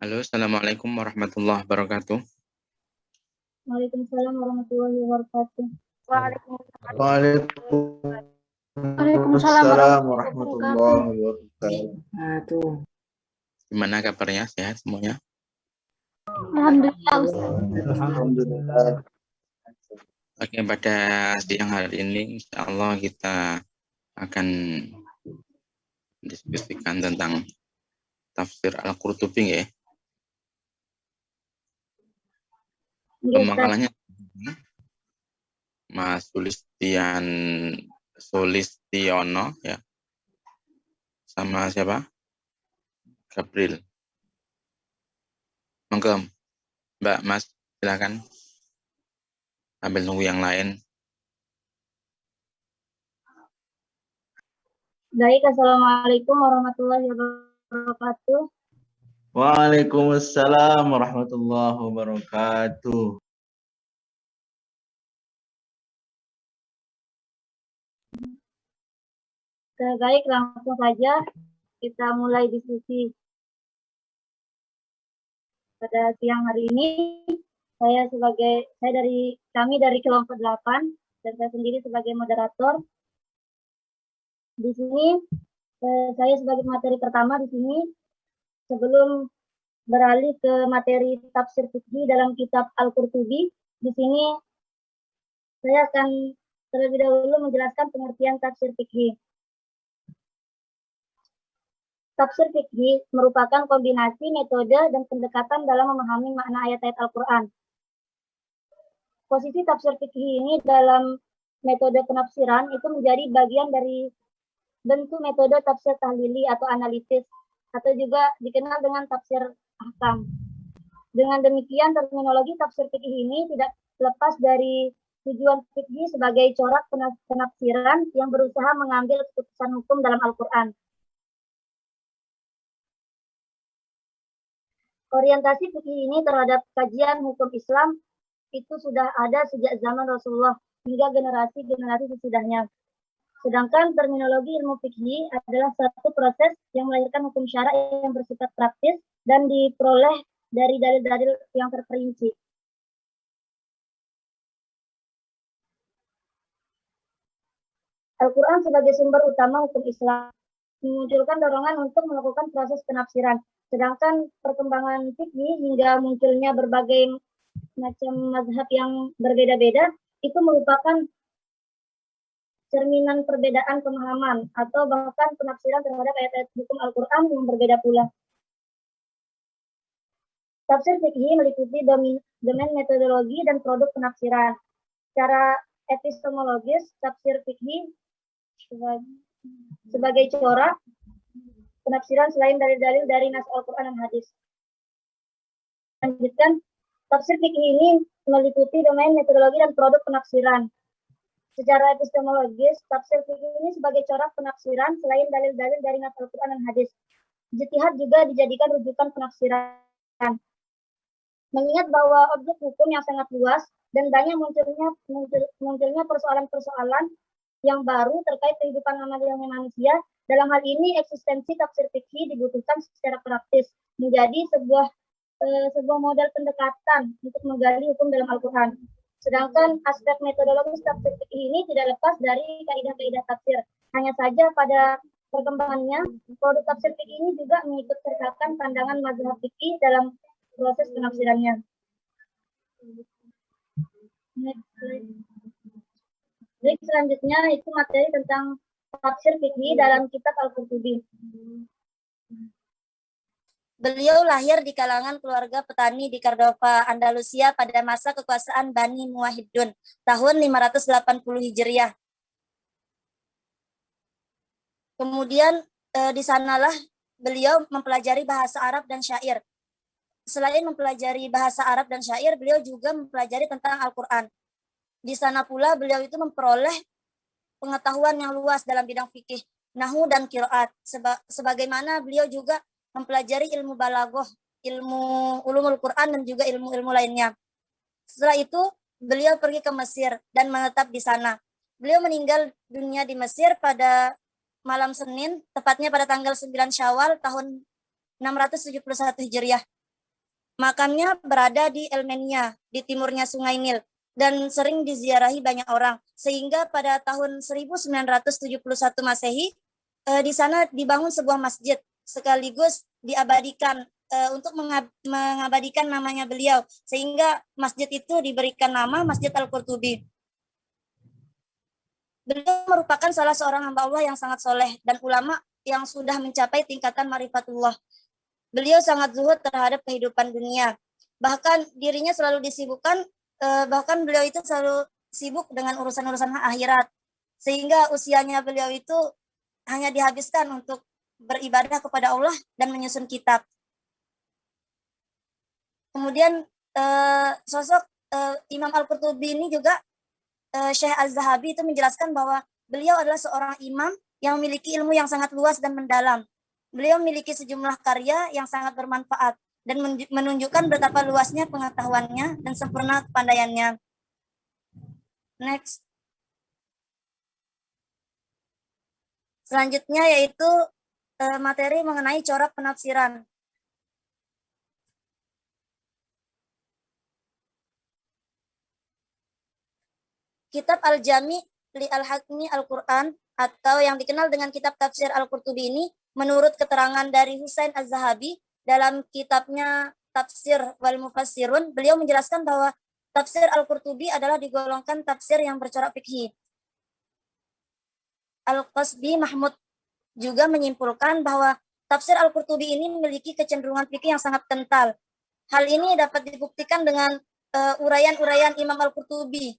Halo, Assalamualaikum warahmatullahi wabarakatuh. Waalaikumsalam warahmatullahi wabarakatuh. Waalaikumsalam warahmatullahi wabarakatuh. Gimana kabarnya? Sehat semuanya? Alhamdulillah, Ustaz. Alhamdulillah. Oke, pada siang hari ini insya Allah kita akan diskusikan tentang tafsir Al-Qurtubi ya. Pemakalannya Mas Sulistiono ya. Sama siapa? Gabriel. Monggo, Mbak Mas, silakan. Sambil nunggu yang lain. Baik, Assalamualaikum warahmatullahi wabarakatuh. Waalaikumsalam warahmatullahi wabarakatuh. Baik, langsung saja kita mulai diskusi pada siang hari ini. Kami dari kelompok 8 dan saya sendiri sebagai moderator. Di sini saya sebagai materi pertama di sini sebelum beralih ke materi tafsir fikih dalam kitab Al-Qurtubi. Di sini saya akan terlebih dahulu menjelaskan pengertian tafsir fikih. Tafsir fikih merupakan kombinasi metode dan pendekatan dalam memahami makna ayat-ayat Al-Quran. Posisi tafsir fikih ini dalam metode penafsiran itu menjadi bagian dari bentuk metode tafsir tahlili atau analitis, atau juga dikenal dengan tafsir ahkam. Dengan demikian, terminologi tafsir fikih ini tidak lepas dari tujuan fikih sebagai corak penafsiran yang berusaha mengambil keputusan hukum dalam Al-Quran. Orientasi fikih ini terhadap kajian hukum Islam itu sudah ada sejak zaman Rasulullah hingga generasi-generasi sesudahnya. Sedangkan terminologi ilmu fikih adalah satu proses yang melahirkan hukum syara yang bersifat praktis dan diperoleh dari dalil-dalil yang terperinci. Al-Quran sebagai sumber utama hukum Islam memunculkan dorongan untuk melakukan proses penafsiran. Sedangkan perkembangan fikih hingga munculnya berbagai macam mazhab yang berbeda-beda itu merupakan cerminan perbedaan pemahaman atau bahkan penafsiran terhadap ayat-ayat hukum Al-Quran yang berbeda pula. Tafsir fikih meliputi domain metodologi dan produk penafsiran. Secara epistemologis, tafsir fikih sebagai corak penafsiran selain dalil-dalil dari nas Al-Quran dan hadis. Lanjutkan, tafsir fikih ini meliputi domain metodologi dan produk penafsiran. Secara epistemologis, tafsir fikih ini sebagai corak penafsiran selain dalil-dalil dari nas Al-Quran dan hadis. Ijtihad juga dijadikan rujukan penafsiran. Mengingat bahwa objek hukum yang sangat luas dan banyak munculnya persoalan-persoalan yang baru terkait kehidupan manusia, dalam hal ini eksistensi tafsir fikih dibutuhkan secara praktis menjadi sebuah model pendekatan untuk menggali hukum dalam Al-Quran. Sedangkan aspek metodologis tafsir fikih ini tidak lepas dari kaidah-kaidah tafsir. Hanya saja pada perkembangannya, produk tafsir fikih ini juga mengikut sertakan pandangan mazhab fikih dalam proses penafsirannya. Baik, selanjutnya itu materi tentang tafsir fikih dalam kitab Al-Qurtubi. Beliau lahir di kalangan keluarga petani di Cordova, Andalusia pada masa kekuasaan Bani Muwahhidun tahun 580 Hijriah. Kemudian di sanalah beliau mempelajari bahasa Arab dan syair. Selain mempelajari bahasa Arab dan syair, beliau juga mempelajari tentang Al-Quran. Di sana pula beliau itu memperoleh pengetahuan yang luas dalam bidang fikih, nahwu dan qiraat. Sebagaimana beliau juga mempelajari ilmu balaghah, ilmu ulumul Quran dan juga ilmu-ilmu lainnya. Setelah itu beliau pergi ke Mesir dan menetap di sana. Beliau meninggal dunia di Mesir pada malam Senin, tepatnya pada tanggal 9 Syawal tahun 671 Hijriah. Makamnya berada di Elmenia, di timurnya Sungai Nil, dan sering diziarahi banyak orang. Sehingga pada tahun 1971 Masehi, di sana dibangun sebuah masjid, sekaligus diabadikan untuk mengabadikan namanya beliau. Sehingga masjid itu diberikan nama Masjid Al-Qurtubi. Beliau merupakan salah seorang hamba Allah yang sangat soleh dan ulama yang sudah mencapai tingkatan marifatullah. Beliau sangat zuhud terhadap kehidupan dunia. Bahkan dirinya selalu disibukkan, bahkan beliau itu selalu sibuk dengan urusan-urusan akhirat. Sehingga usianya beliau itu hanya dihabiskan untuk beribadah kepada Allah dan menyusun kitab. Kemudian sosok Imam Al-Qurtubi ini juga Syekh Az-Zahabi itu menjelaskan bahwa beliau adalah seorang imam yang memiliki ilmu yang sangat luas dan mendalam. Beliau memiliki sejumlah karya yang sangat bermanfaat dan menunjukkan betapa luasnya pengetahuannya dan sempurna kepandaiannya. Next. Selanjutnya yaitu materi mengenai corak penafsiran. Kitab Al-Jami' li Al-Hakmi Al-Quran atau yang dikenal dengan kitab tafsir Al-Qurtubi ini, menurut keterangan dari Husain Az-Zahabi dalam kitabnya Tafsir wal Mufassirun, beliau menjelaskan bahwa tafsir Al-Qurtubi adalah digolongkan tafsir yang bercorak fikih. Al-Qasbi Mahmud juga menyimpulkan bahwa tafsir Al-Qurtubi ini memiliki kecenderungan fikih yang sangat kental. Hal ini dapat dibuktikan dengan uraian-uraian Imam Al-Qurtubi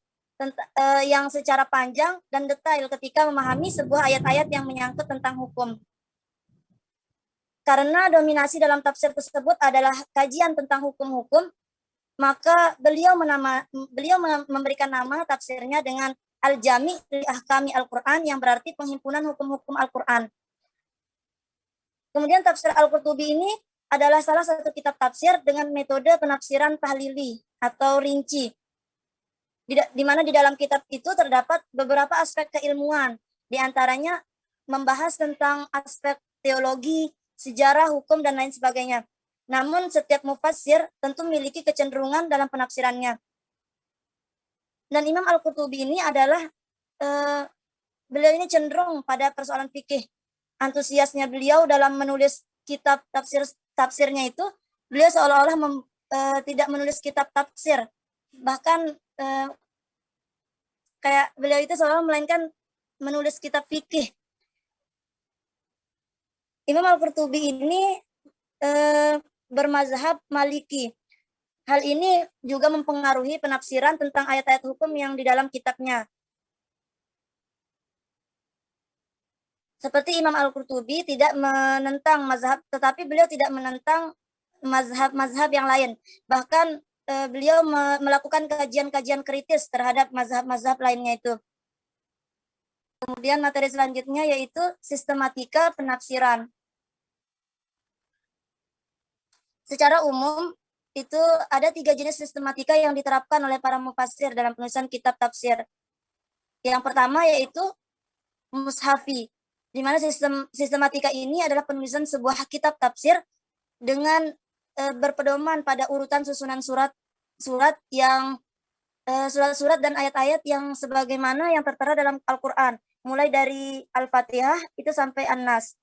yang secara panjang dan detail ketika memahami sebuah ayat-ayat yang menyangkut tentang hukum. Karena dominasi dalam tafsir tersebut adalah kajian tentang hukum-hukum, maka beliau memberikan nama tafsirnya dengan Al-Jami' li Ahkami Al-Quran, yang berarti penghimpunan hukum-hukum Al-Quran. Kemudian tafsir Al-Qurtubi ini adalah salah satu kitab tafsir dengan metode penafsiran tahlili atau rinci, di mana di dalam kitab itu terdapat beberapa aspek keilmuan, di antaranya membahas tentang aspek teologi, sejarah, hukum, dan lain sebagainya. Namun setiap mufassir tentu memiliki kecenderungan dalam penafsirannya. Dan Imam Al-Qurtubi ini adalah, beliau ini cenderung pada persoalan fikih. Antusiasnya beliau dalam menulis kitab tafsirnya itu, beliau seolah-olah tidak menulis kitab tafsir. Bahkan kayak beliau itu seolah melainkan menulis kitab fikih. Imam Al-Qurtubi ini bermazhab Maliki. Hal ini juga mempengaruhi penafsiran tentang ayat-ayat hukum yang di dalam kitabnya. Seperti Imam Al-Qurtubi tidak menentang mazhab, tetapi beliau tidak menentang mazhab-mazhab yang lain. Bahkan beliau melakukan kajian-kajian kritis terhadap mazhab-mazhab lainnya itu. Kemudian materi selanjutnya yaitu sistematika penafsiran. Secara umum, itu ada 3 jenis sistematika yang diterapkan oleh para mufassir dalam penulisan kitab tafsir. Yang pertama yaitu mushafi, di mana sistematika ini adalah penulisan sebuah kitab tafsir dengan berpedoman pada urutan susunan surat dan ayat-ayat yang sebagaimana yang tertera dalam Al-Quran, mulai dari Al-Fatihah itu sampai An-Nas.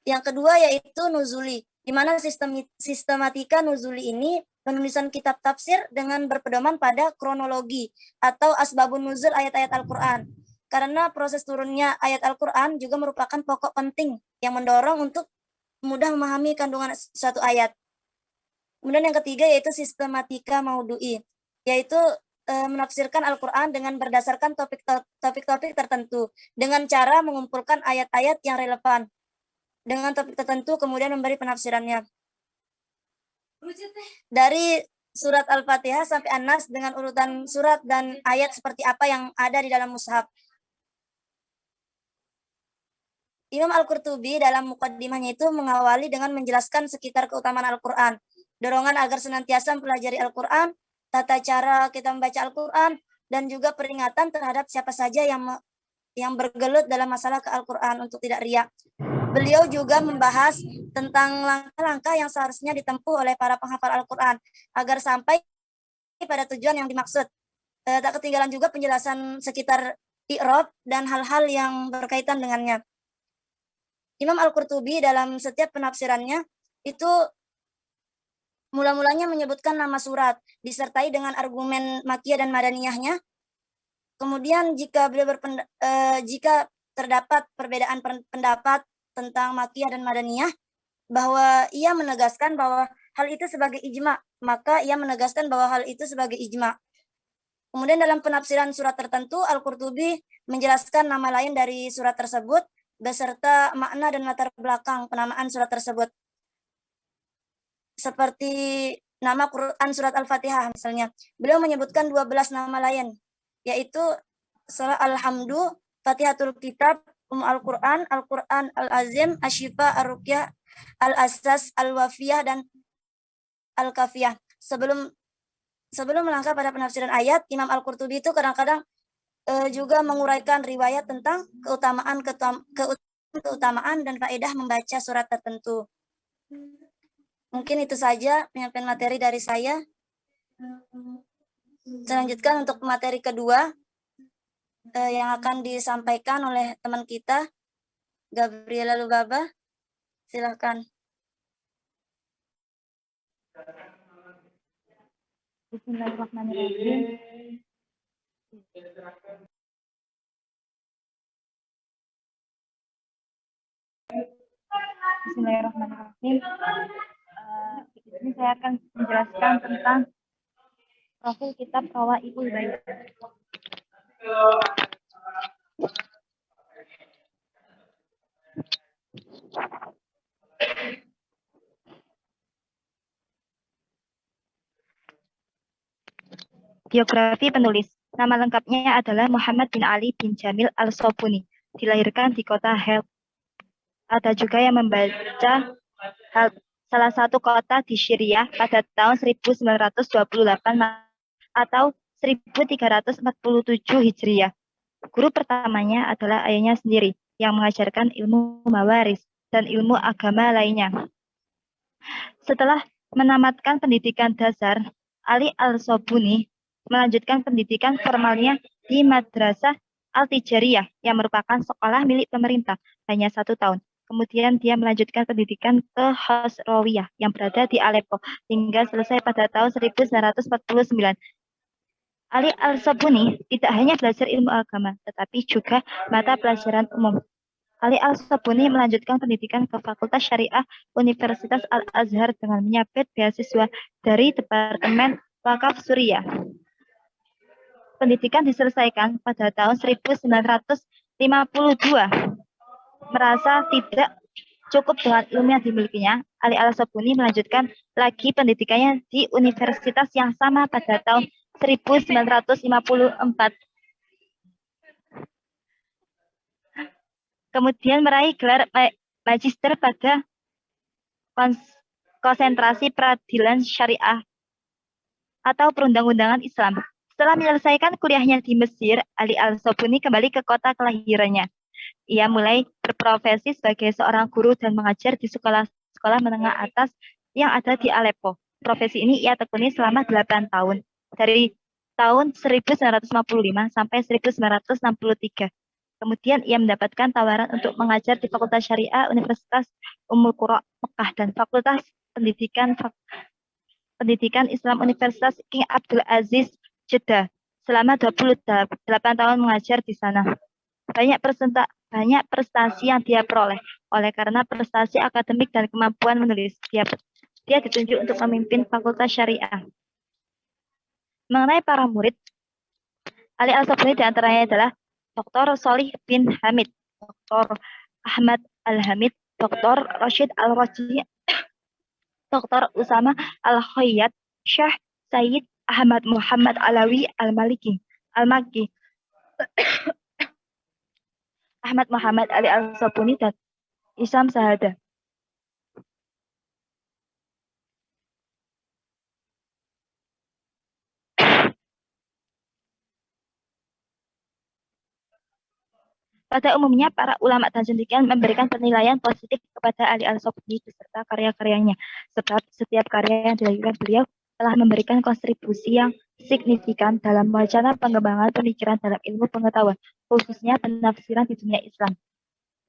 Yang kedua yaitu nuzuli, di mana sistematika nuzuli ini penulisan kitab tafsir dengan berpedoman pada kronologi atau asbabun nuzul ayat-ayat Al-Quran. Karena proses turunnya ayat Al-Quran juga merupakan pokok penting yang mendorong untuk mudah memahami kandungan suatu ayat. Kemudian yang ketiga yaitu sistematika maudu'i, yaitu menafsirkan Al-Quran dengan berdasarkan topik-topik tertentu dengan cara mengumpulkan ayat-ayat yang relevan dengan topik tertentu, kemudian memberi penafsirannya. Dari surat Al-Fatihah sampai An-Nas dengan urutan surat dan ayat seperti apa yang ada di dalam mushaf. Imam Al-Qurtubi dalam muqaddimahnya itu mengawali dengan menjelaskan sekitar keutamaan Al-Quran, dorongan agar senantiasa mempelajari Al-Quran, tata cara kita membaca Al-Quran, dan juga peringatan terhadap siapa saja yang bergelut dalam masalah ke Al-Quran untuk tidak riya. Beliau juga membahas tentang langkah-langkah yang seharusnya ditempuh oleh para penghafal Al-Quran agar sampai pada tujuan yang dimaksud. Tak ketinggalan juga penjelasan sekitar i'rab dan hal-hal yang berkaitan dengannya. Imam Al-Qurtubi dalam setiap penafsirannya itu mula-mulanya menyebutkan nama surat disertai dengan argumen Makkiyah dan Madaniyahnya. Kemudian jika jika terdapat perbedaan pendapat tentang Makkiyah dan Madaniyah, bahwa ia menegaskan bahwa hal itu sebagai ijma, maka ia menegaskan bahwa hal itu sebagai ijma. Kemudian dalam penafsiran surat tertentu, Al-Qurtubi menjelaskan nama lain dari surat tersebut beserta makna dan latar belakang penamaan surat tersebut. Seperti nama Quran surat Al-Fatihah misalnya. Beliau menyebutkan 12 nama lain, yaitu surah Alhamdu, Fatihatul Kitab, Al-Quran, Al-Quran Al-Azim, Asyifa, Ar-Ruqyah, Al-Asas, Al-Wafiyah, dan Al-Kafiyah. Sebelum melangkah pada penafsiran ayat, Imam Al-Qurtubi itu kadang-kadang juga menguraikan riwayat tentang keutamaan dan faedah membaca surat tertentu. Mungkin itu saja penyampaian materi dari saya. Selanjutkan untuk materi kedua yang akan disampaikan oleh teman kita, Gabriela Lubaba. Silakan. Bismillahirrahmanirrahim. Bismillahirrahmanirrahim. Di sini saya akan menjelaskan tentang profil kitab Qawaidul Bayan. Biografi penulis. Nama lengkapnya adalah Muhammad bin Ali bin Jamil Al-Sobuni. Dilahirkan di kota Help. Ada juga yang membaca salah satu kota di Syria pada tahun 1928 atau 1347 Hijriah. Guru pertamanya adalah ayahnya sendiri yang mengajarkan ilmu mawaris dan ilmu agama lainnya. Setelah menamatkan pendidikan dasar, Ali Al-Sobuni melanjutkan pendidikan formalnya di Madrasah Al-Tijariyah yang merupakan sekolah milik pemerintah hanya 1 tahun. Kemudian dia melanjutkan pendidikan ke Khosrawiyah yang berada di Aleppo hingga selesai pada tahun 1949. Ali Al-Sobuni tidak hanya belajar ilmu agama, tetapi juga mata pelajaran umum. Ali Al-Sobuni melanjutkan pendidikan ke Fakultas Syariah Universitas Al-Azhar dengan menyabet beasiswa dari Departemen Wakaf Suriah. Pendidikan diselesaikan pada tahun 1952. Merasa tidak cukup dengan ilmu yang dimilikinya, Ali Al-Sobuni melanjutkan lagi pendidikannya di universitas yang sama pada tahun 1954. Kemudian meraih gelar magister pada konsentrasi peradilan syariah atau perundang-undangan Islam. Setelah menyelesaikan kuliahnya di Mesir, Ali Al-Sobuni kembali ke kota kelahirannya. Ia mulai berprofesi sebagai seorang guru dan mengajar di sekolah-sekolah menengah atas yang ada di Aleppo. Profesi ini ia tekuni selama 8 tahun, dari tahun 1955 sampai 1963. Kemudian ia mendapatkan tawaran untuk mengajar di Fakultas Syariah Universitas Ummul Qura Mekah dan Fakultas Pendidikan Islam Universitas King Abdul Aziz Jeddah. Selama 28 tahun mengajar di sana. Banyak prestasi yang dia peroleh oleh karena prestasi akademik dan kemampuan menulis. Dia ditunjuk untuk memimpin Fakultas Syariah. Mengenai para murid, Ali Al-Sobuni diantaranya adalah Dr. Solih bin Hamid, Dr. Ahmad Al-Hamid, Dr. Rashid Al-Raji, Dr. Usama Al-Khayyat, Syekh Sayyid Ahmad Muhammad Alawi Al-Maliki, Al-Makki, Ahmad Muhammad Ali Al-Sobuni, dan Isam Sahada. Pada umumnya, para ulama dan cendekiawan memberikan penilaian positif kepada Ali Al-Sobuni beserta karya-karyanya, sebab setiap karya yang dilakukan beliau telah memberikan kontribusi yang signifikan dalam wacana pengembangan pemikiran dalam ilmu pengetahuan, khususnya penafsiran di dunia Islam.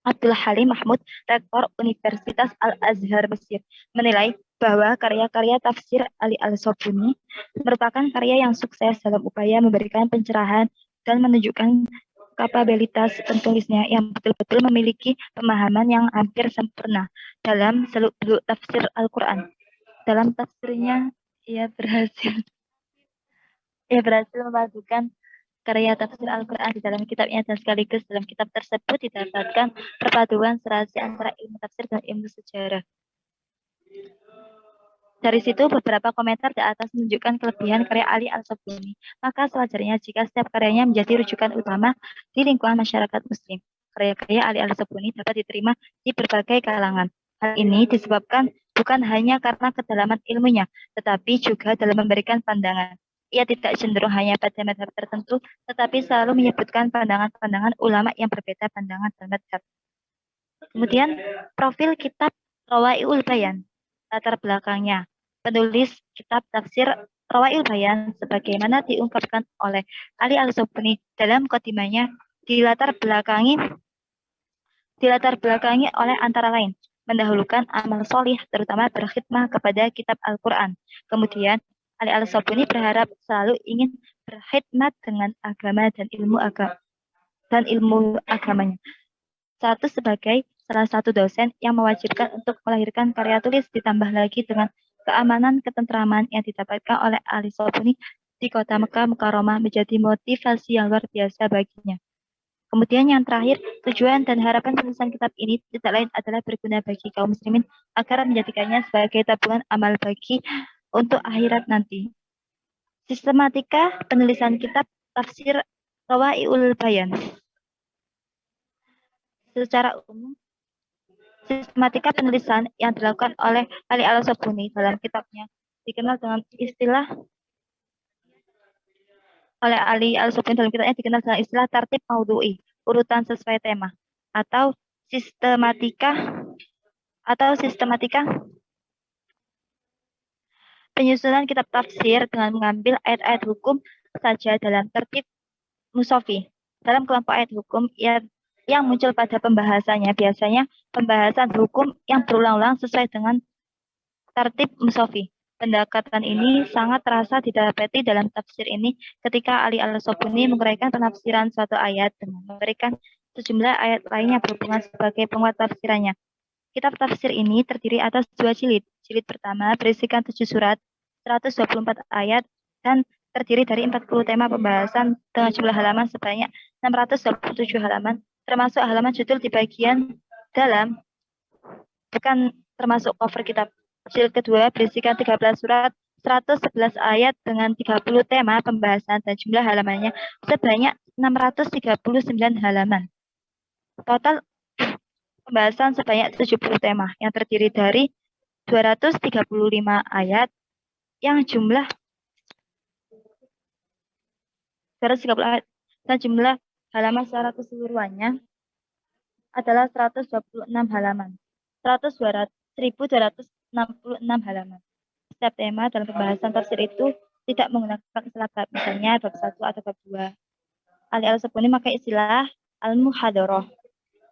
Abdul Halim Mahmud, Rektor Universitas Al-Azhar Mesir, menilai bahwa karya-karya tafsir Ali Al-Sobuni merupakan karya yang sukses dalam upaya memberikan pencerahan dan menunjukkan kapabilitas penulisnya yang betul-betul memiliki pemahaman yang hampir sempurna dalam seluk-beluk tafsir Al-Quran. Dalam tafsirnya, ia berhasil memadukan karya tafsir Al-Quran di dalam kitabnya dan sekaligus dalam kitab tersebut didapatkan perpaduan serasi antara ilmu tafsir dan ilmu sejarah. Dari situ beberapa komentar di atas menunjukkan kelebihan karya Ali Al-Sobuni. Maka sewajarnya jika setiap karyanya menjadi rujukan utama di lingkungan masyarakat muslim. Karya-karya Ali Al-Sobuni dapat diterima di berbagai kalangan. Hal ini disebabkan bukan hanya karena kedalaman ilmunya, tetapi juga dalam memberikan pandangan. Ia tidak cenderung hanya pada mazhab tertentu, tetapi selalu menyebutkan pandangan-pandangan ulama yang berbeda pandangan dan mazhab. Kemudian, profil kitab Rawaiul Bayan. Latar belakangnya, penulis kitab tafsir Rawaiul Bayan sebagaimana diungkapkan oleh Ali Al-Sobuni dalam khotimahnya dilatar belakangi oleh antara lain mendahulukan amal solih terutama berkhidmah kepada kitab Al-Quran. Kemudian Ali Al-Sobuni berharap selalu ingin berkhidmat dengan agama dan ilmu agamanya. Satu sebagai salah satu dosen yang mewajibkan untuk melahirkan karya tulis ditambah lagi dengan keamanan ketentraman yang didapatkan oleh Ali Sobuni di kota Mekah Mukarramah menjadi motivasi yang luar biasa baginya. Kemudian yang terakhir, tujuan dan harapan penulisan kitab ini tidak lain adalah berguna bagi kaum muslimin agar menjadikannya sebagai tabungan amal bagi untuk akhirat nanti. Sistematika penulisan kitab tafsir Rawaiul Bayan. Secara umum, sistematika penulisan yang dilakukan oleh Ali Al-Sobuni dalam kitabnya dikenal dengan istilah tartib maudhu'i, urutan sesuai tema, atau sistematika penyusunan kitab tafsir dengan mengambil ayat-ayat hukum saja dalam tertib musafi. Dalam kelompok ayat hukum yang muncul pada pembahasannya, biasanya pembahasan hukum yang berulang-ulang sesuai dengan tertib musafi. Pendekatan ini sangat terasa didapati dalam tafsir ini ketika Ali Al-Sobuni menguraikan penafsiran suatu ayat dengan memberikan sejumlah ayat lainnya berhubungan sebagai penguat tafsirannya. Kitab tafsir ini terdiri atas 2 jilid. Jilid pertama berisikan 7 surat, 124 ayat, dan terdiri dari 40 tema pembahasan dengan jumlah halaman sebanyak 627 halaman, termasuk halaman judul di bagian dalam, bukan termasuk cover kitab. Jilid kedua berisikan 13 surat, 111 ayat dengan 30 tema pembahasan dan jumlah halamannya sebanyak 639 halaman. Total pembahasan sebanyak 70 tema yang terdiri dari 235 ayat yang jumlah 230 ayat dan jumlah halaman secara keseluruhannya adalah 126 halaman. 1266 halaman. Setiap tema dalam pembahasan tafsir itu tidak menggunakan istilah bab, misalnya bab 1 atau bab 2. Ali Al-Sobuni memakai istilah al-muhadharah.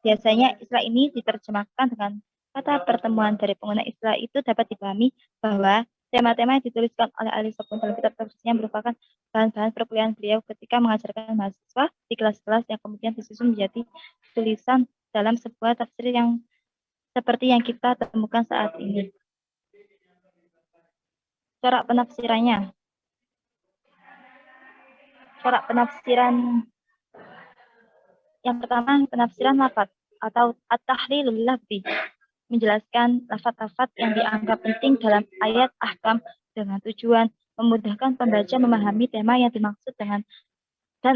Biasanya istilah ini diterjemahkan dengan kata pertemuan. Dari penggunaan istilah itu dapat dipahami bahwa tema-tema yang dituliskan oleh Ali Sobuni dalam kitab tafsirnya merupakan bahan-bahan perkuliahan beliau ketika mengajarkan mahasiswa di kelas-kelas yang kemudian disusun menjadi tulisan dalam sebuah tafsir yang seperti yang kita temukan saat ini. Corak penafsirannya. Corak penafsiran yang pertama, penafsiran lafaz atau at-tahlilul lafzi, menjelaskan lafaz-lafaz yang dianggap penting dalam ayat ahkam dengan tujuan memudahkan pembaca memahami tema yang dimaksud dan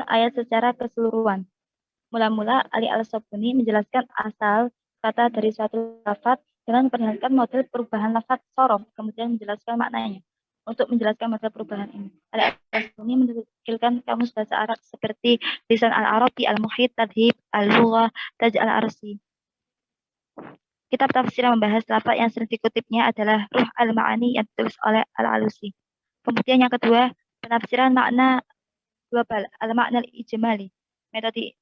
ayat secara keseluruhan. Mula-mula Ali Al-Sobuni menjelaskan asal kata dari suatu lafaz dengan memperlihatkan model perubahan lafaz sorof, kemudian menjelaskan maknanya. untuk menjelaskan masalah perubahan ini. Al-Asuni menukilkan kamus bahasa Arab seperti Lisan Al-Arabi, Al-Muhit, Tadhib, Al-Lughah, Taj Al-Arsi. Kitab tafsir yang membahas lafaz yang sering dikutipnya adalah Ruh Al-Ma'ani yang ditulis oleh Al-Alusi. Kemudian yang kedua, penafsiran makna global, Al-Ma'na Al-Ijmali.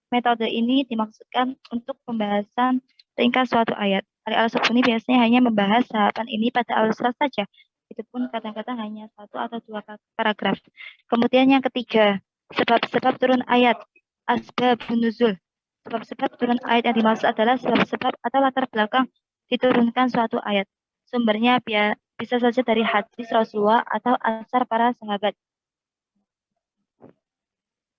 Metode ini dimaksudkan untuk pembahasan ringkas suatu ayat. Al-Sabuni biasanya hanya membahas tahapan ini pada awal surat saja. Itu pun kadang-kadang hanya 1 atau 2 paragraf. Kemudian yang ketiga, sebab-sebab turun ayat, asbabun nuzul. Sebab-sebab turun ayat yang dimaksud adalah sebab-sebab atau latar belakang diturunkan suatu ayat. Sumbernya bisa saja dari hadis Rasulullah atau asar para sahabat.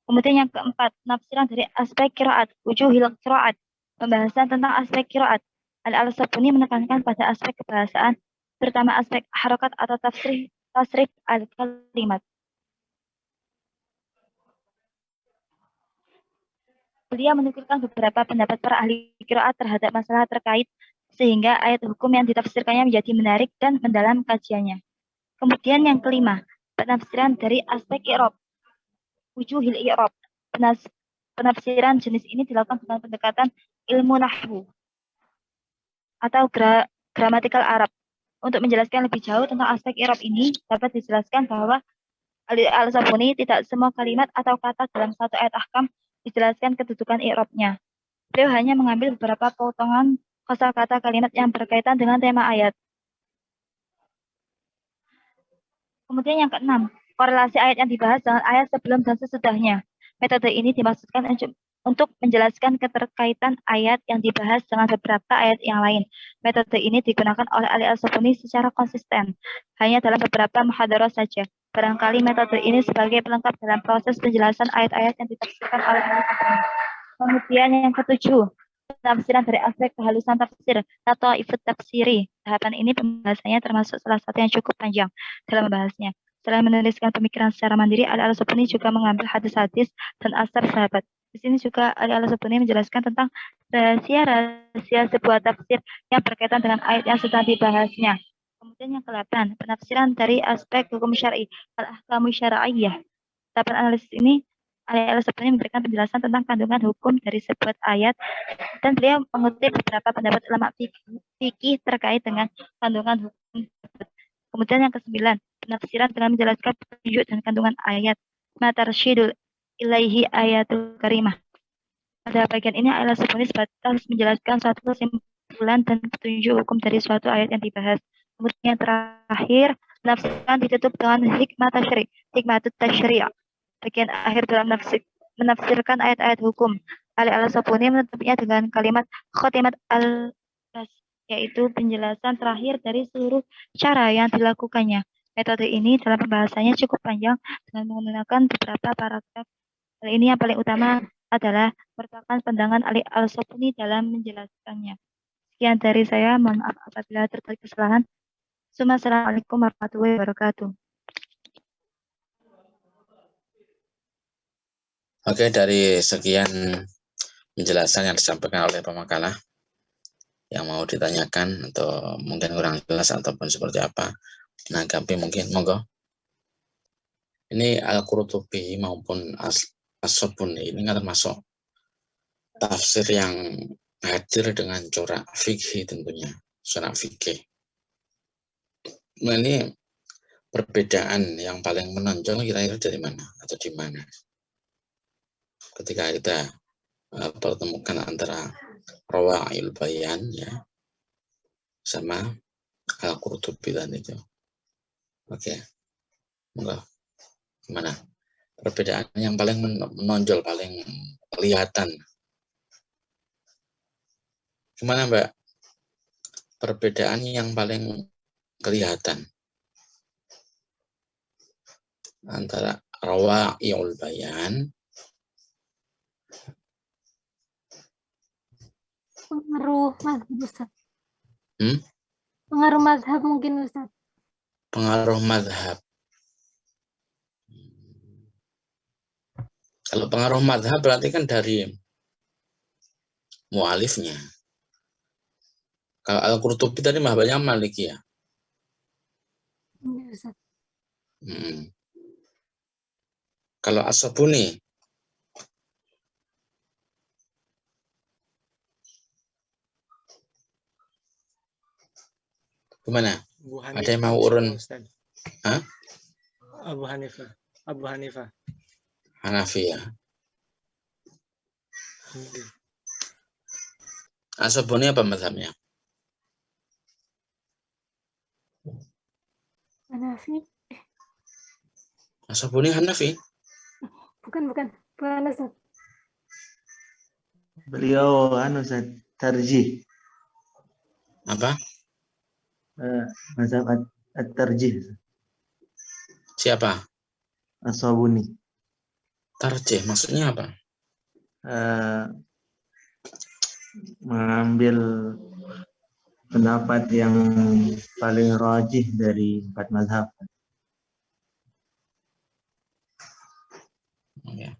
Kemudian yang keempat, penafsiran dari aspek qiraat, wujuhil qiraat, pembahasan tentang aspek qiraat. Al-Sabuni menekankan pada aspek kebahasaan, terutama aspek harokat atau tasrif al-kalimat. Beliau menukilkan beberapa pendapat para ahli qiraat terhadap masalah terkait, sehingga ayat hukum yang ditafsirkannya menjadi menarik dan mendalam kajiannya. Kemudian yang kelima, penafsiran dari aspek i'rab, wujuhil i'rab. Penafsiran jenis ini dilakukan dengan pendekatan ilmu nahwu atau gramatikal Arab. Untuk menjelaskan lebih jauh tentang aspek i'rab ini, dapat dijelaskan bahwa Al-Sabuni tidak semua kalimat atau kata dalam satu ayat ahkam dijelaskan kedudukan i'rabnya. Beliau hanya mengambil beberapa potongan kosakata kalimat yang berkaitan dengan tema ayat. Kemudian yang keenam, korelasi ayat yang dibahas dengan ayat sebelum dan sesudahnya. Metode ini dimaksudkan untuk menjelaskan keterkaitan ayat yang dibahas dengan beberapa ayat yang lain. Metode ini digunakan oleh Al-Sabuni secara konsisten, hanya dalam beberapa muhadarah saja. Barangkali metode ini sebagai pelengkap dalam proses penjelasan ayat-ayat yang ditafsirkan oleh Al-Sabuni. Kemudian yang ketujuh, penafsiran dari aspek kehalusan tafsir atau ifut tafsiri. Tahapan ini pembahasannya termasuk salah satu yang cukup panjang dalam membahasnya. Selain menuliskan pemikiran secara mandiri, Al-Sabuni juga mengambil hadis-hadis dan asar sahabat. Di sini juga Al-Sabuni menjelaskan tentang rahasia-rahasia sebuah tafsir yang berkaitan dengan ayat yang sedang dibahasnya. Kemudian yang ke-8, penafsiran dari aspek hukum syar'i, al-ahkamu syar'iyyah. Tahapan analisis ini Al-Sabuni memberikan penjelasan tentang kandungan hukum dari sebuah ayat, dan beliau mengutip beberapa pendapat ulama fikih terkait dengan kandungan hukum tersebut. Kemudian yang ke-9, penafsiran dengan menjelaskan petunjuk dan kandungan ayat. Matarsyidul ilaihi ayatul karimah. Pada bagian ini Al-Sabuni sebatas menjelaskan suatu kesimpulan dan petunjuk hukum dari suatu ayat yang dibahas. Kemudian yang terakhir, penafsiran ditutup dengan hikmah hikmatut tasyri'. Bagian akhir dalam menafsirkan ayat-ayat hukum. Al-Sabuni menutupnya dengan kalimat khotimat al-bas, yaitu penjelasan terakhir dari seluruh cara yang dilakukannya. Metode ini dalam pembahasannya cukup panjang dengan menggunakan beberapa paragraf. Hal ini yang paling utama adalah merupakan pandangan Al-Sabuni dalam menjelaskannya. Sekian dari saya, mohon maaf apabila terjadi kesalahan. Assalamualaikum warahmatullahi wabarakatuh. Oke, dari sekian penjelasan yang disampaikan oleh pemakalah, yang mau ditanyakan atau mungkin kurang jelas ataupun seperti apa, menanggapi mungkin, monggo. Ini Al-Qurtubi maupun As-Sabuni ini kan termasuk tafsir yang hadir dengan corak fikih tentunya, corak fikih. Nah, ini perbedaan yang paling menonjol kira-kira dari mana atau di mana? Ketika kita pertemukan antara Rawa'il Bayan ya sama Al-Qurtubi dan itu. Oke. Enggak. Gimana? Perbedaan yang paling menonjol, paling kelihatan. Gimana, Mbak? Perbedaan yang paling kelihatan antara Rawa'il Bayan, pengaruh mazhab Ustaz. Pengaruh mazhab mungkin Ustaz. Pengaruh mazhab. Kalau pengaruh mazhab berarti kan dari mu'alifnya. Kalau Al-Qurtubi tadi mazhabnya Maliki ya. Iya Ustaz. Kalau As-Sabuni, gimana? Ada yang mau urun? Hah? Abu Hanifah. Abu Hanifah. Hanafi ya. As-Sabuni apa mazhabnya? Hanafi. As-Sabuni Hanafi. Bukan Ustaz. Beliau tarjih. Apa? Mazhab at-tarjih. Siapa? As-Sabuni. Tarjih maksudnya apa? Mengambil pendapat yang paling rajih dari 4 mazhab. Ya.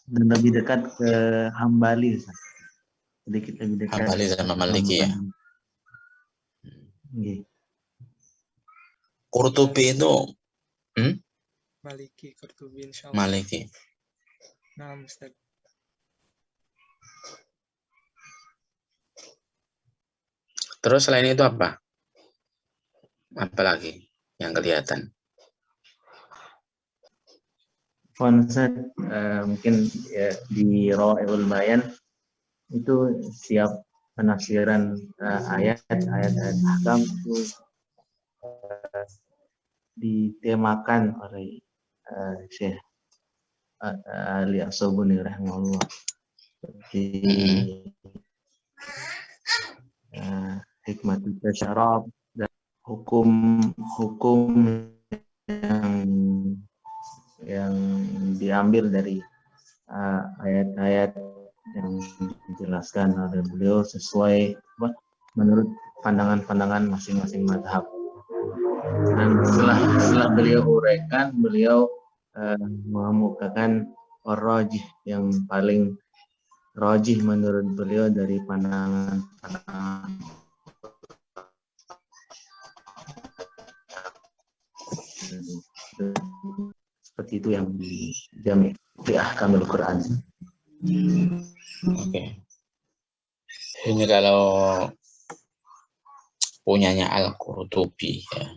Dan lebih dekat ke Hambali, sedikit lebih dekat. Hambali sama Maliki ya. Qurtubi itu Maliki, Qurtubi insyaallah. Maliki. Nah, Ustaz. Terus selain itu apa? Apa lagi yang kelihatan? Konsep mungkin ya, di Rawaiul Bayan itu siap penafsiran ayat-ayat ahkam itu ditemakan oleh Syekh Ali As-Sabuni rahimahullah, seperti hikmatul tasyarab dan hukum yang diambil dari ayat-ayat yang dijelaskan oleh beliau sesuai menurut pandangan-pandangan masing-masing mazhab. Dan setelah beliau uraikan, beliau mengemukakan ar-rajih yang paling rajih menurut beliau dari pandangan seperti itu yang dijamin di ahkamul Quran. Oke. Ini kalau punyanya Al-Qurtubi ya,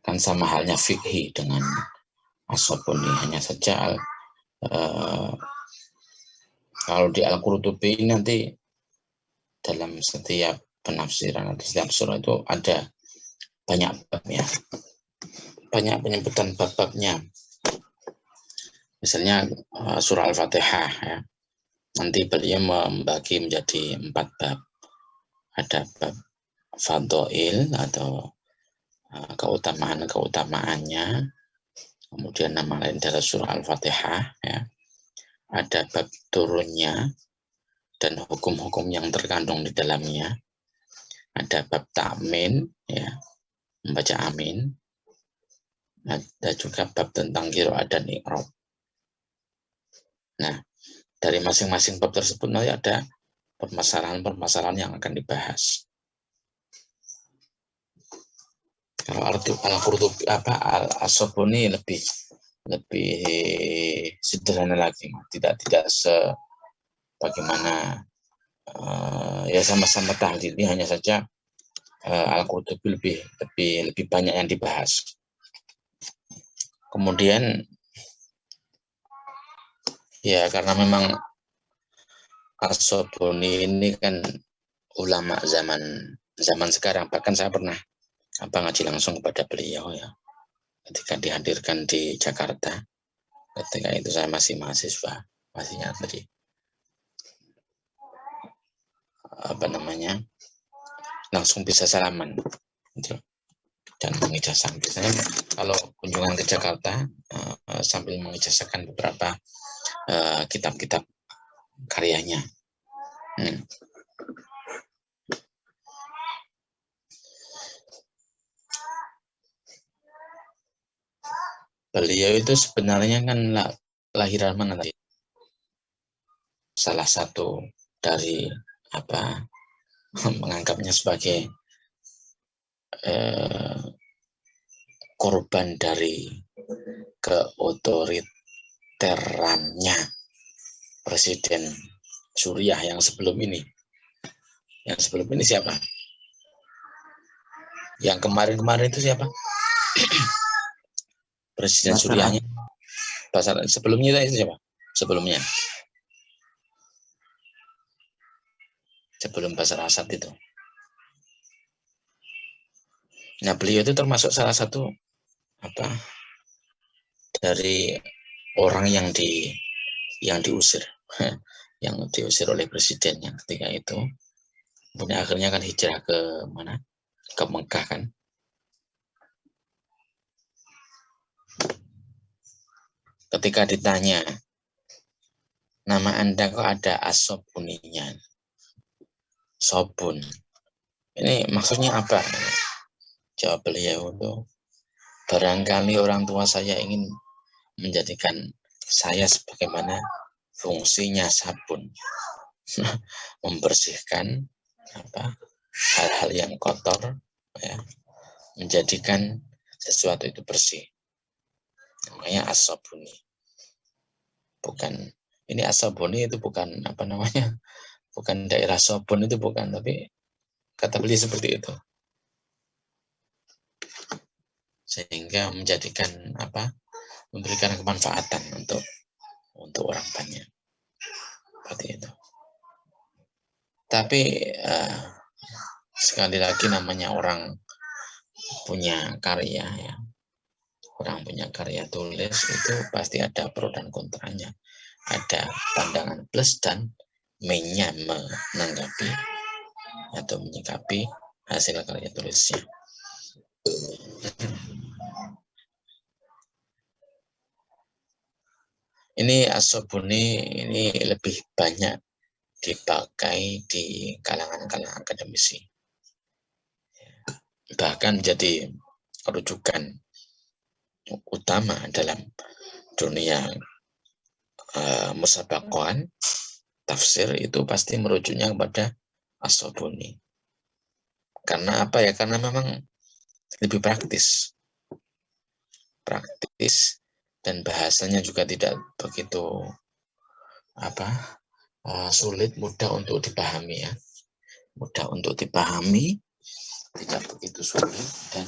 kan sama halnya fikih dengan As-Sabuni, hanya saja kalau di Al-Qurtubi nanti dalam setiap penafsiran atau setiap surah itu ada banyak babnya, banyak penyebutan bab-babnya. Misalnya surah Al-Fatihah ya, nanti beliau membagi menjadi 4 bab. Ada bab fadhail atau keutamaan-keutamaannya, kemudian nama lain dari surah Al-Fatihah ya. Ada bab turunnya dan hukum-hukum yang terkandung di dalamnya. Ada bab ta'min ya, membaca amin. Ada juga bab tentang qiraat dan i'rab. Nah, dari masing-masing bab tersebut nanti ada permasalahan-permasalahan yang akan dibahas. Kalau Al-Qurtubi As-Sabuni lebih sederhana lagi, tidak sebagaimana ya sama-sama tahlil, hanya saja Al-Qurtubi lebih banyak yang dibahas. Kemudian ya karena memang As-Sabuni ini kan ulama zaman sekarang, bahkan saya pernah ngaji langsung kepada beliau ya ketika dihadirkan di Jakarta. Ketika itu saya masih mahasiswa, masih nyantri langsung bisa salaman gitu, dan mengijazah. Biasanya kalau kunjungan ke Jakarta sambil mengijazahkan beberapa kitab-kitab karyanya. Beliau itu sebenarnya kan lahiran mana tadi? Salah satu dari menganggapnya sebagai korban dari keotoriterannya Presiden Suriah yang sebelum ini. Yang sebelum ini siapa? Yang kemarin-kemarin itu siapa? Presiden Bashar Suriahnya. Bashar. Sebelumnya itu siapa? Sebelumnya. Sebelum Bashar Assad itu. Nah, beliau itu termasuk salah satu dari orang yang diusir, yang diusir oleh presidennya ketika itu. Kemudian akhirnya kan hijrah ke mana? Ke Mekah kan. Ketika ditanya, nama Anda kok ada As-Sobuninya? Sobun. Ini maksudnya apa? Jawab beliau itu, barangkali orang tua saya ingin menjadikan saya sebagaimana fungsinya sabun, membersihkan hal-hal yang kotor, ya, menjadikan sesuatu itu bersih. Namanya as-sabuni. Bukan, ini as-sabuni itu bukan bukan daerah Sobun itu bukan, tapi kata beliau seperti itu. Sehingga menjadikan memberikan kemanfaatan untuk orang banyak. Seperti itu. Tapi sekali lagi namanya orang punya karya, ya. Orang punya karya tulis itu pasti ada pro dan kontranya. Ada pandangan plus dan minusnya menanggapi atau menyikapi hasil karya tulisnya. Ini as-sabuni ini lebih banyak dipakai di kalangan-kalangan akademisi. Bahkan jadi rujukan utama dalam dunia musabaqohan tafsir itu pasti merujuknya kepada as-sabuni. Karena apa ya? Karena memang lebih praktis. Praktis dan bahasanya juga tidak begitu sulit, mudah untuk dipahami, ya. Mudah untuk dipahami, tidak begitu sulit, dan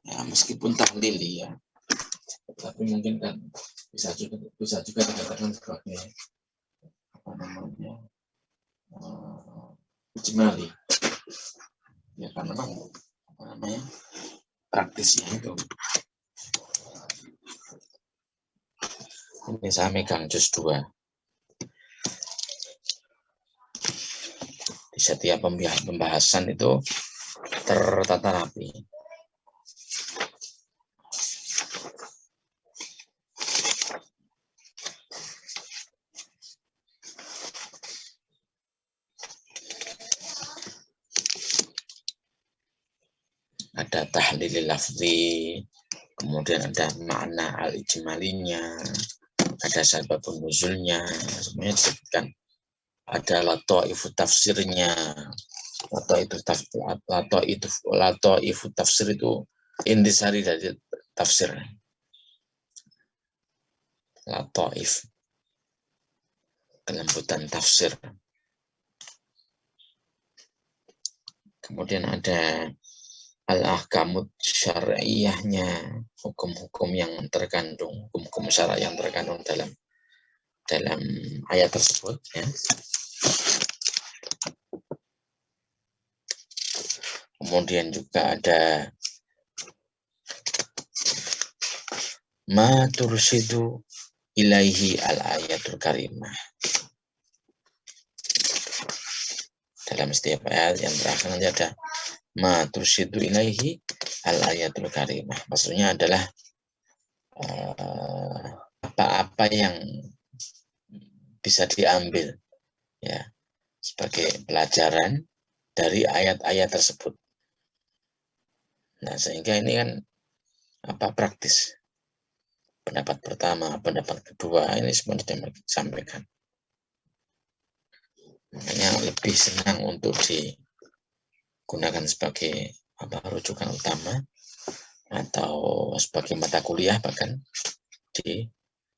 ya meskipun tahlili, ya, tapi mungkin kan bisa juga dikatakan sebagai ijmali, ya, karena praktisnya itu. Ini saya megang juz 2. Di setiap pembahasan itu tertata rapi. Ada tahlil lafzi, kemudian ada makna al-ijmalinya, ada sababun nuzulnya, semuanya disebutkan. Ada lataifu tafsirnya. Lataifu tafsir itu intisari dari tafsir. Lataif, kelembutan tafsir. Kemudian ada al-ahkamut syar'iyahnya, hukum-hukum yang terkandung, hukum-hukum syara' yang terkandung dalam ayat tersebut, ya. Kemudian juga ada ma tursidu ilaihi al-ayatul karimah. Dalam setiap ayat yang terakhir nanti ada ma tursidu ilaihi al-ayatul karimah. Maksudnya adalah apa-apa yang bisa diambil, ya, sebagai pelajaran dari ayat-ayat tersebut. Nah, sehingga ini kan praktis. Pendapat pertama, pendapat kedua, ini semua disampaikan. Makanya lebih senang untuk digunakan sebagai rujukan utama atau sebagai mata kuliah bahkan di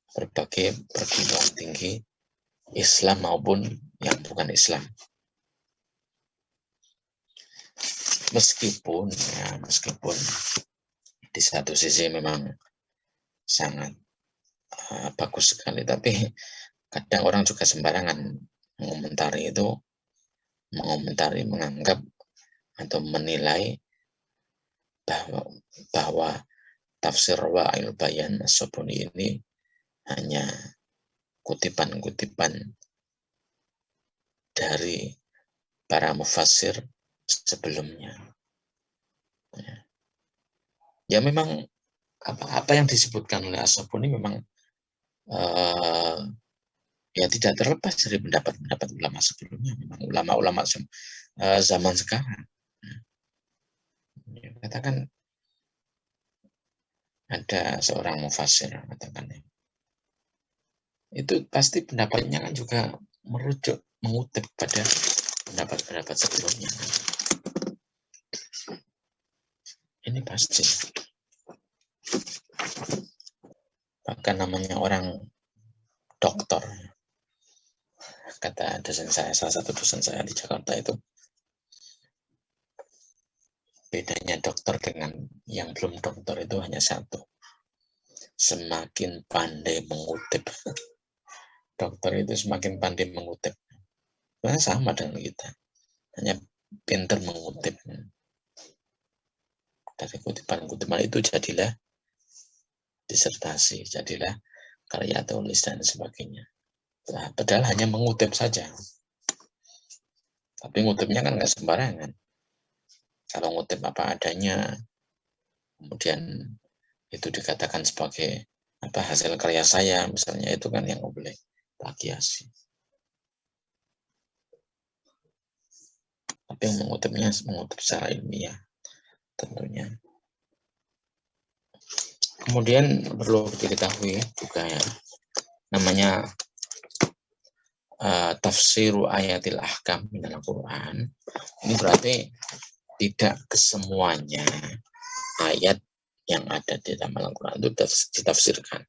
berbagai perguruan tinggi Islam maupun yang bukan Islam. Meskipun di satu sisi memang sangat bagus sekali, tapi kadang orang juga sembarangan mengomentari itu, menganggap atau menilai bahwa tafsir Wa'il Bayan As-Sabuni ini hanya kutipan-kutipan dari para mufassir sebelumnya. Ya memang apa yang disebutkan oleh As-Sabuni memang ya tidak terlepas dari pendapat-pendapat ulama sebelumnya, memang ulama-ulama zaman sekarang. Ya, katakan ada seorang mufassir katakan itu pasti pendapatnya kan juga mengutip pada pendapat-pendapat sebelumnya. Ini pasti. Bahkan namanya orang doktor, kata dosen saya, salah satu dosen saya di Jakarta itu, bedanya dokter dengan yang belum dokter itu hanya satu, semakin pandai mengutip. Dokter itu semakin pandai mengutip. Nah, sama dengan kita, hanya pintar mengutip. Dari kutipan-kutipan itu jadilah disertasi, jadilah karya tulis dan sebagainya. Nah, padahal hanya mengutip saja. Tapi ngutipnya kan nggak sembarangan. Kalau ngutip apa adanya, kemudian itu dikatakan sebagai hasil karya saya, misalnya, itu kan yang boleh plagiasi. Tapi yang mengutipnya mengutip secara ilmiah tentunya. Kemudian perlu diketahui juga ya, namanya tafsiru ayatil ahkam dalam Quran. Ini berarti tidak kesemuanya ayat yang ada di dalam Al-Quran itu ditafsirkan.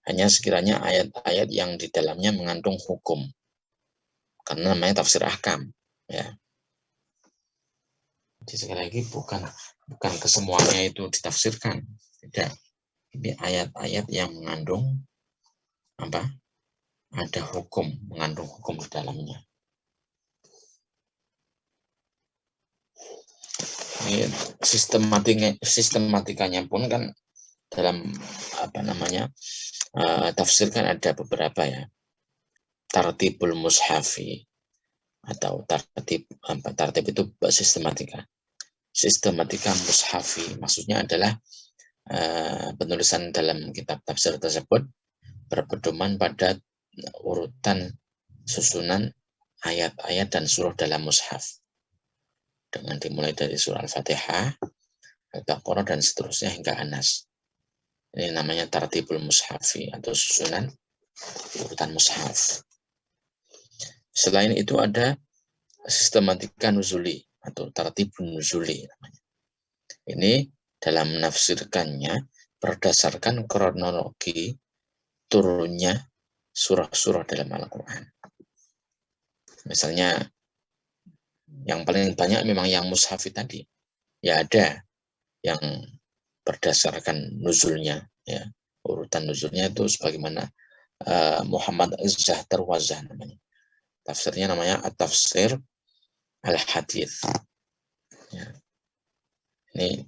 Hanya sekiranya ayat-ayat yang di dalamnya mengandung hukum. Karena namanya tafsir ahkam. Ya. Jadi sekali lagi bukan kesemuanya itu ditafsirkan. Tidak. Ini ayat-ayat yang mengandung ada hukum, mengandung hukum di dalamnya. Ini sistematikanya pun kan dalam tafsir kan ada beberapa ya. Tartibul mushafi atau tartib itu sistematika. Sistematika mushafi maksudnya adalah penulisan dalam kitab tafsir tersebut berpedoman pada urutan susunan ayat-ayat dan surah dalam mushaf. Dengan dimulai dari surah Al-Fatihah, Al-Baqarah dan seterusnya hingga Anas. Ini namanya tartibul mushafi atau susunan urutan mushaf. Selain itu ada sistematika nuzuli atau tartibun nuzuli namanya. Ini dalam menafsirkannya berdasarkan kronologi turunnya surah-surah dalam Al-Quran. Misalnya yang paling banyak memang yang mushafi tadi. Ya ada yang berdasarkan nuzulnya, ya urutan nuzulnya itu sebagaimana Muhammad Izzah Darwazah namanya. Tafsirnya namanya At-Tafsir Al-Hadith. Ya. Ini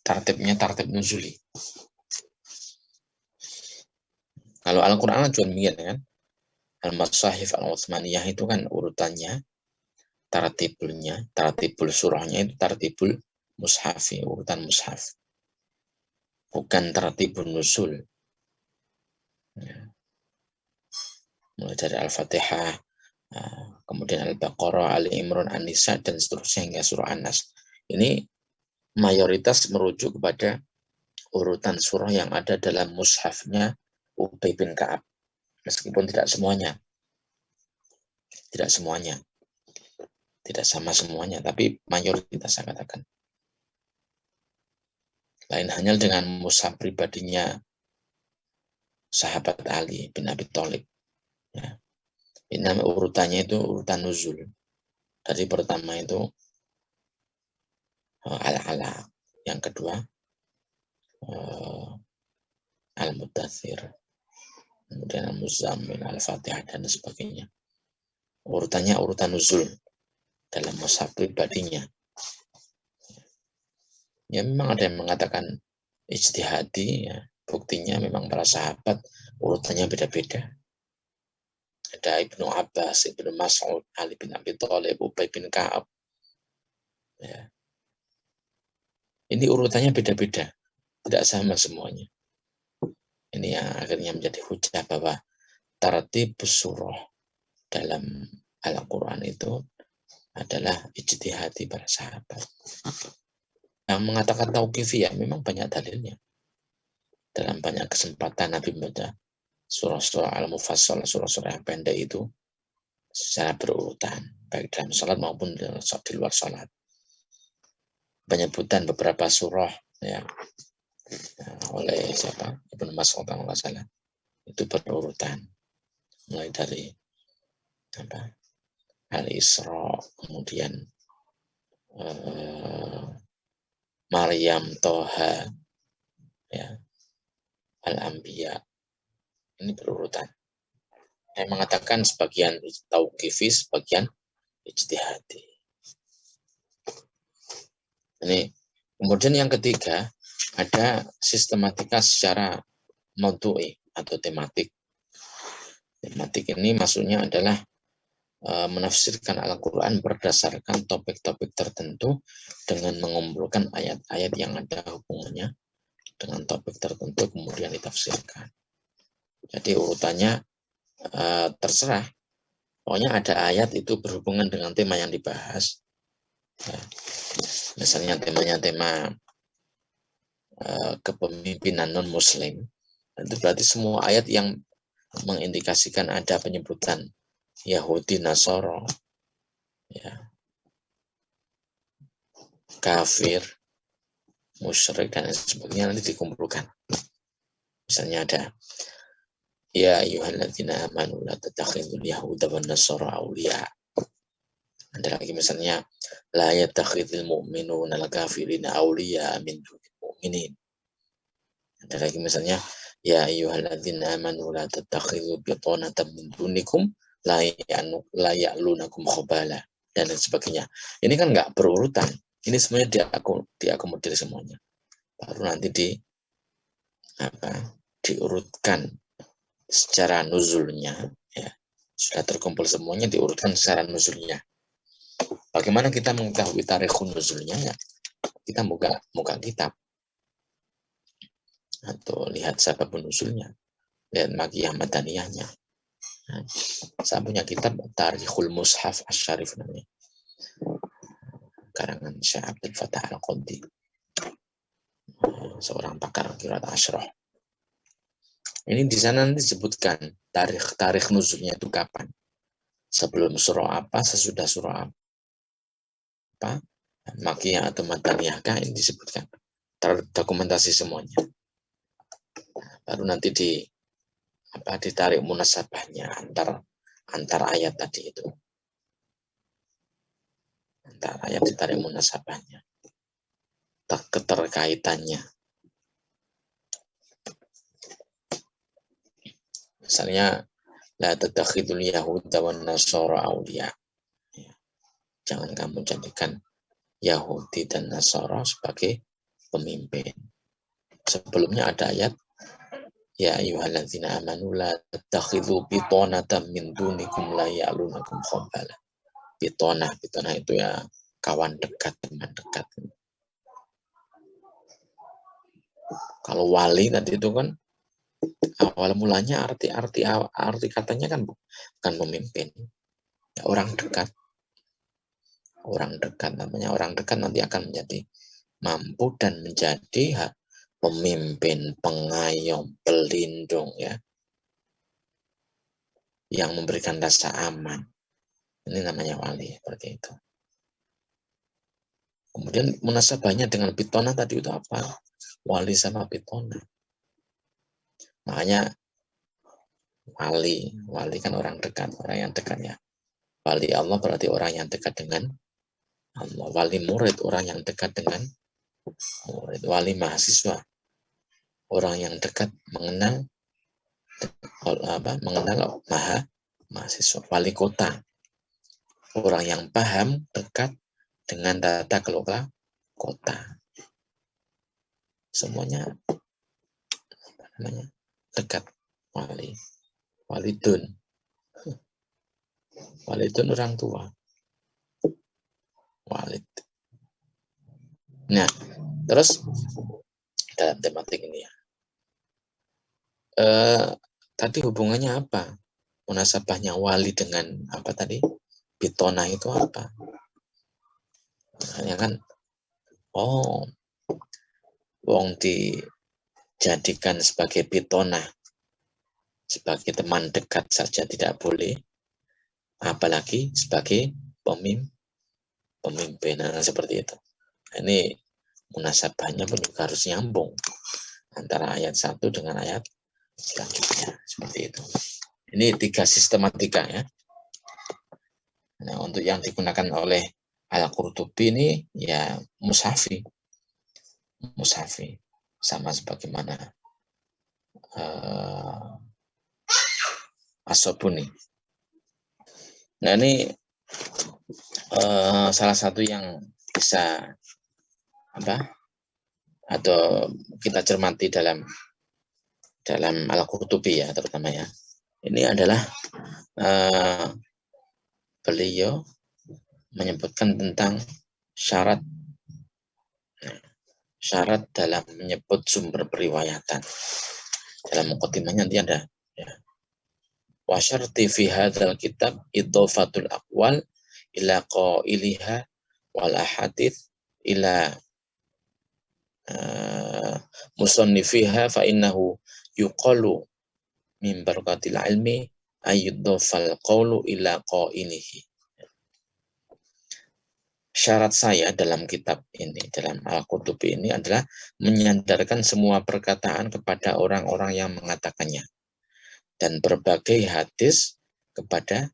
tartibnya tartib nuzuli. Kalau Al-Quran juga demikian kan. Al-Masahif Al-Utsmaniyah itu kan urutannya, tartibul surahnya itu tartibul mushafi, urutan mushaf. Bukan tartibun nuzul. Ya. Mulai dari Al-Fatihah, kemudian Al-Baqarah, Ali Imran, An-Nisa, dan seterusnya hingga surah An-Nas. Ini mayoritas merujuk kepada urutan surah yang ada dalam mushafnya Ubay bin Ka'ab. Meskipun tidak semuanya. Tidak semuanya. Tidak sama semuanya, tapi mayoritas saya katakan. Lain halnya dengan mushaf pribadinya sahabat Ali bin Abi Thalib. Ya. Ini urutannya itu urutan nuzul. Dari pertama itu Al-Ala, yang kedua Al-Mudaththir, kemudian Al-Muzammil, Al-Fatihah, dan sebagainya. Urutannya urutan nuzul dalam mushaf pribadinya. Ya memang ada yang mengatakan ijtihadi, ya. Buktinya memang para sahabat urutannya beda-beda. Ada Ibnu Abbas, Ibnu Mas'ud, Ali bin Abi Thalib, Ubay bin Ka'ab. Ya. Ini urutannya beda-beda, tidak sama semuanya. Ini yang akhirnya menjadi hujah bahwa tartib surah dalam Al-Quran itu adalah ijtihadi para sahabat. Yang mengatakan tauqifiyah memang banyak dalilnya. Dalam banyak kesempatan Nabi membaca surah-surah Al-Mufassal, surah-surah yang pendek itu secara berurutan, baik dalam salat maupun di luar salat. Penyebutan beberapa surah ya, oleh siapa? Ibnu Mas'ud kalau nggak salah. Itu berurutan. Mulai dari apa? Al-Isra, kemudian Maryam, Toha, ya, Al-Anbiya. Ini berurutan. Saya mengatakan sebagian tauqifi, sebagian ijtihadi. Ini kemudian yang ketiga ada sistematika secara maudu'i atau tematik. Tematik ini maksudnya adalah menafsirkan Al-Quran berdasarkan topik-topik tertentu dengan mengumpulkan ayat-ayat yang ada hubungannya dengan topik tertentu kemudian ditafsirkan. Jadi urutannya terserah. Pokoknya ada ayat itu berhubungan dengan tema yang dibahas. Ya. Misalnya temanya tema kepemimpinan non-muslim. Itu berarti semua ayat yang mengindikasikan ada penyebutan Yahudi, Nasoro, ya, kafir, musyrik, dan sebagainya nanti dikumpulkan. Misalnya ada ya ayyuhalladzina amanu la tattakhidul yahuda wan nasara awliya. Ada lagi misalnya la yattakhidul mu'minuna al-kafirina awliya min dunil mu'minin. Ada lagi misalnya ya ayyuhalladzina amanu la tattakhidul bitanatan min dunikum la ya'lunakum khabala, dan lain sebagainya. Ini kan nggak berurutan. Ini semuanya diakomodir semuanya. Baru nanti diurutkan secara nuzulnya, ya. Sudah terkumpul semuanya, diurutkan secara nuzulnya. Bagaimana kita mengetahui tarikh nuzulnya? Ya, kita buka kitab atau lihat sebab nuzulnya, lihat makiyah madaniyahnya. Nah, saya punya kitab Tarikhul Mushaf Asy-Syarif namanya, karangan Syekh Abdul Fattah Al-Qadhi, seorang pakar qiraat asyrah. Ini di sana nanti disebutkan tarikh nuzulnya itu kapan. Sebelum surah apa, sesudah surah apa, makiyah atau madaniyah, ini disebutkan. Terdokumentasi semuanya. Baru nanti ditarik munasabahnya antar ayat tadi itu. Antar ayat ditarik munasabahnya. Keterkaitannya. Misalnya la tattakhidul yahuda wan nasara awliya. Jangan kamu jadikan Yahudi dan Nasara sebagai pemimpin. Sebelumnya ada ayat ya ayyuhalladzina amanu la tattakhidhu bitanatan min dunikum la ya'lunakum khabala. Bitanah itu ya kawan dekat, teman dekat. Kalau wali tadi itu kan awal mulanya arti katanya kan bukan pemimpin. Ya, orang dekat. Orang dekat namanya, orang dekat nanti akan menjadi mampu dan menjadi pemimpin, pengayom, pelindung, ya, yang memberikan rasa aman. Ini namanya wali, seperti itu. Kemudian munasabahnya dengan pitona tadi itu apa? Wali sama pitona. Makanya wali kan orang dekat, orang yang dekat ya. Wali Allah berarti orang yang dekat dengan Allah. Wali murid orang yang dekat dengan murid. Wali mahasiswa orang yang dekat mengenal mahasiswa. Wali kota orang yang paham dekat dengan tata kelola kota. Semuanya apa namanya? Dekat. Walidun orang tua. Walid. Nah, terus dalam tematik ini ya. Tadi hubungannya apa? Munasabahnya wali dengan apa tadi? Pitona itu apa? Misalnya kan, wong dijadikan sebagai pitona, sebagai teman dekat saja tidak boleh, apalagi sebagai pemimpin seperti itu. Ini munasabahnya pun juga harus nyambung antara ayat 1 dengan ayat selanjutnya, seperti itu. Ini 3 sistematika ya. Nah, untuk yang digunakan oleh Al-Qurtubi ini ya mushafi sama sebagaimana As-Sabuni. Nah, ini salah satu yang bisa atau kita cermati dalam Al-Qurtubi ya, terutama ya. Ini adalah beliau menyebutkan tentang syarat dalam menyebut sumber periwayatan. Dalam muqaddimahnya nanti ada ya. Wa syarti fi hadzal kitab idhofatul aqwal ila qailiha wal ahadits ila musannifiha fa innahu yuqalu min barakatil ilmi ayyudhafal qawlu ila qailihi. Syarat saya dalam kitab ini, dalam Al-Qurtubi ini adalah menyandarkan semua perkataan kepada orang-orang yang mengatakannya dan berbagai hadis kepada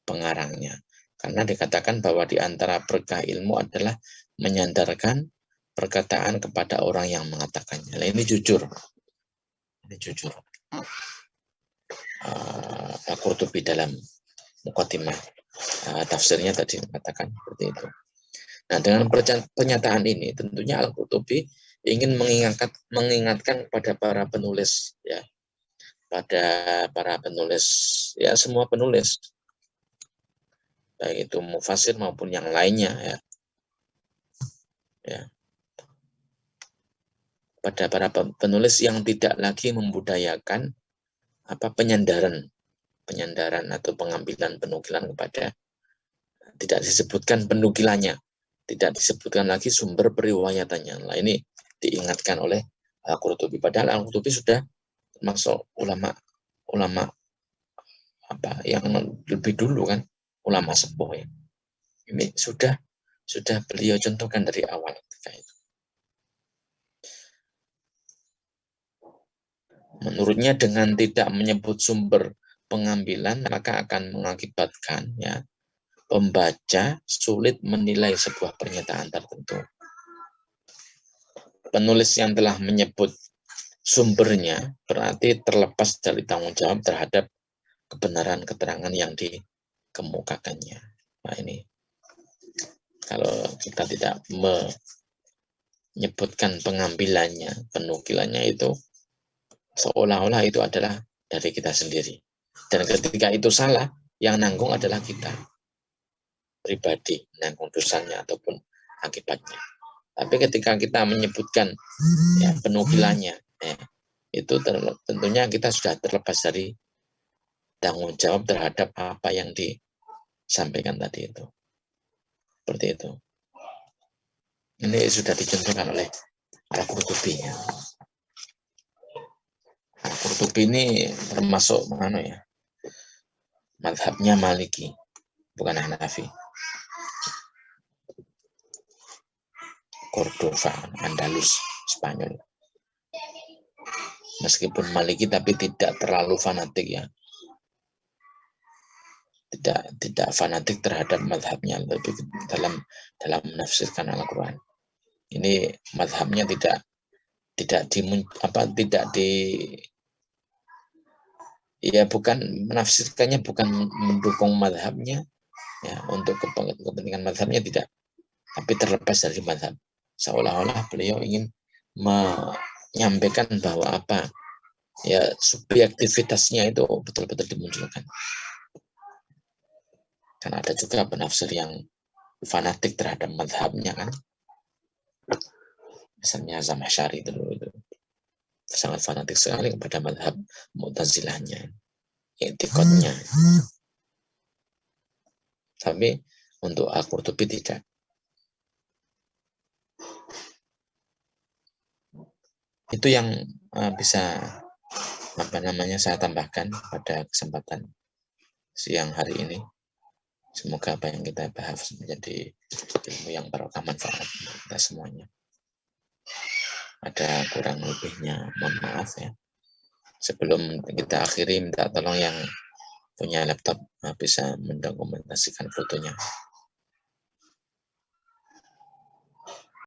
pengarangnya. Karena dikatakan bahwa di antara berkah ilmu adalah menyandarkan perkataan kepada orang yang mengatakannya. Nah, ini jujur. Ini jujur. Al-Qurtubi dalam muqaddimah tafsirnya tadi mengatakan seperti itu. Nah, dengan pernyataan ini tentunya Al-Qurtubi ingin mengingatkan kepada para penulis ya, pada para penulis ya, semua penulis baik itu mufasir maupun yang lainnya ya, pada para penulis yang tidak lagi membudayakan penyandaran atau pengambilan penukilan kepada, tidak disebutkan penukilannya, tidak disebutkan lagi sumber periwayatannya. Nah, ini diingatkan oleh Al-Qurtubi. Padahal Al-Qurtubi sudah termasuk ulama yang lebih dulu kan, ulama sepuh ya. Ini sudah beliau contohkan dari awal ketika itu. Menurutnya dengan tidak menyebut sumber pengambilan maka akan mengakibatkan ya pembaca sulit menilai sebuah pernyataan tertentu. Penulis yang telah menyebut sumbernya berarti terlepas dari tanggung jawab terhadap kebenaran keterangan yang dikemukakannya. Nah, ini kalau kita tidak menyebutkan pengambilannya, penukilannya itu seolah-olah itu adalah dari kita sendiri. Dan ketika itu salah, yang nanggung adalah kita pribadi, nanggung dosanya ataupun akibatnya. Tapi ketika kita menyebutkan ya, penukilannya, itu tentunya kita sudah terlepas dari tanggung jawab terhadap apa yang disampaikan tadi itu. Seperti itu. Ini sudah dicontohkan oleh Al-Qurtubi. Al-Qurtubi ini termasuk mazhabnya Maliki, bukan Hanafi. Cordova, Andalus, Spanyol. Meskipun Maliki tapi tidak terlalu fanatik ya. Tidak fanatik terhadap madhabnya, lebih dalam menafsirkan Al-Quran. Ini madhabnya tidak bukan menafsirkannya, bukan mendukung madhabnya ya, untuk kepentingan madhabnya tidak, tapi terlepas dari madhab, seolah-olah beliau ingin menyampaikan bahwa subjektivitasnya itu betul-betul dimunculkan. Karena ada juga penafsir yang fanatik terhadap madhabnya kan. Misalnya Zamakhsyari itu sangat fanatik sekali kepada madhab Mu'tazilahnya, i'tiqadnya. Tapi untuk Al-Qurtubi tidak. Itu yang bisa saya tambahkan pada kesempatan siang hari ini. Semoga apa yang kita bahas menjadi ilmu yang barokah, manfaat untuk kita semuanya. Ada kurang lebihnya, mohon maaf ya. Sebelum kita akhiri, minta tolong yang punya laptop bisa mendokumentasikan fotonya.